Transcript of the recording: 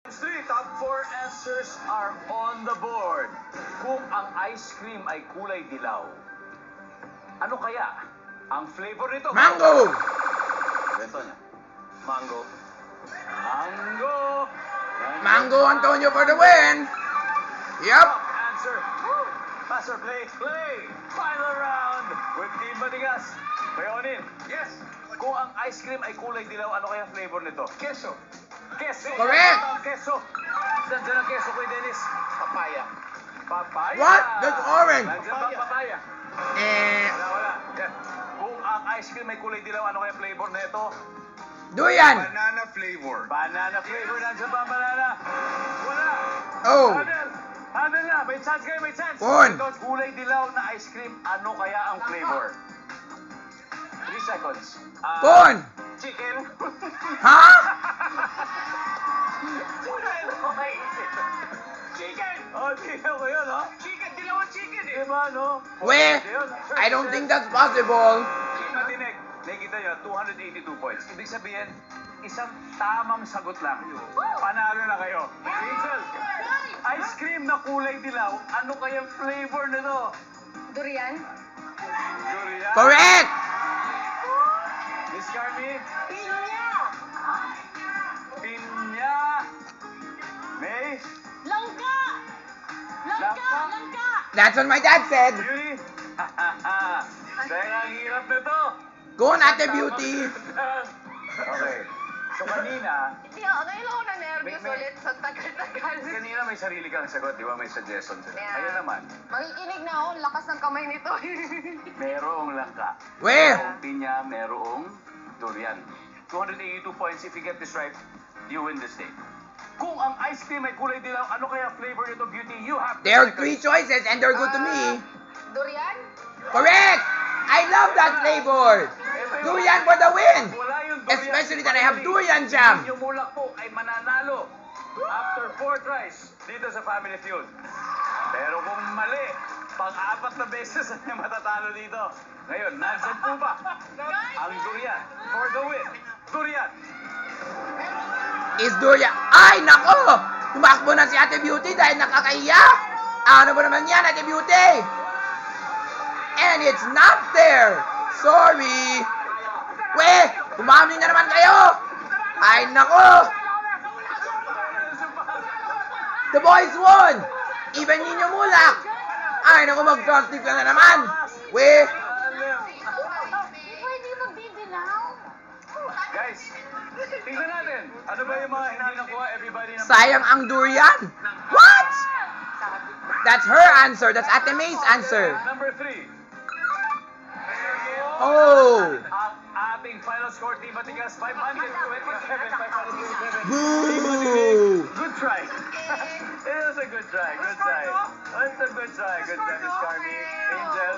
Three top 4 answers are on the board. Kung ang ice cream ay kulay dilaw, ano kaya ang flavor nito? Mango! Kwento niya. Mango. Mango! Mango Antonio for the win! Yup! Top answer. Master play. Final round with Team Matigas. Bayonin. Yes. Kung ang ice cream ay kulay dilaw, ano kaya flavor nito? Queso. Queso. Correct. Queso. Saan dyan ang queso kay Dennis? Papaya. Papaya. What? That's orange. Nandiyan ba ang papaya? Eh, Wala. Yan. Kung ang ice cream ay kulay dilaw, ano kaya flavor na ito? durian! Banana flavor. Banana flavor. Nandiyan ba ang banana? Wala. Oh! Handle na. May chance kayo, may chance. Bon. Ito, kulay dilaw na ice cream, ano kaya ang flavor? 3 seconds. Bon! Chicken. Ha? Chicken! Oh, chicken ko yun, ha? Chicken, dilaw ang chicken eh. Diba, no? Weh, I don't think that's possible. Matinig, nakikita nyo, 282 points. Ibig sabihin, isang tamang sagot lang. Panalo na kayo. Rachel, ice cream na kulay dilaw, ano kayang flavor nito? Durian? Durian? Correct! Miss Carmi? Pinya! Pinya? May? Langka! Langka? Langka! That's what my dad said. Beauty? Teka, ang hirap nito. Go on, Ate Beauty. Okay. So kanina, Hindi ako, ngayon ako na nervous May- ulit sa tagal-tagal. kanina may sarili kang sagot, di ba? May suggestion sila. Yeah. Ngayon naman, Makikinig na ako, ang lakas ng kamay nito. merong langka. Weh! Merong pinya, merong durian. 282 points. If you get this right, you win this game. Kung ang ice cream ay kulay dilaw, ano kaya flavor nito, Beauty? You have There are 3 seconds. choices and they're good to me. Durian? Correct! I love that flavor! Durian for the win! Wala yung durian. Especially that I have durian jam. Yung mulak po ay mananalo after 4 tries dito sa Family Feud. Pero kung mali, pang-apat na beses ay matatalo dito. Ngayon, nandiyan po ba ang durian for the win? Durian! Is durian... Ay, nako! Tumakbo na si Ate Beauty dahil nakakahiya! Ano ba naman yan, Ate Beauty? And it's not there! Sorry! Weh! Kumamli na naman kayo! Ay, nako! The boys won! Even Nino Mulak! Ay, naku, mag-transcript ka na naman! Weh! Di ba hindi magdidilaw? Guys, tingnan natin. Ano ba yung mga hindi nakuha? Everybody na... Sayang ang durian! What? That's her answer. That's Ate May's answer. Number 3. Oh! Ang ating final score, Team Matigas, 527, 527. Boo! Good try. It was a good try. Good try. It's a good try. Good try, Miss Carmi. Angel.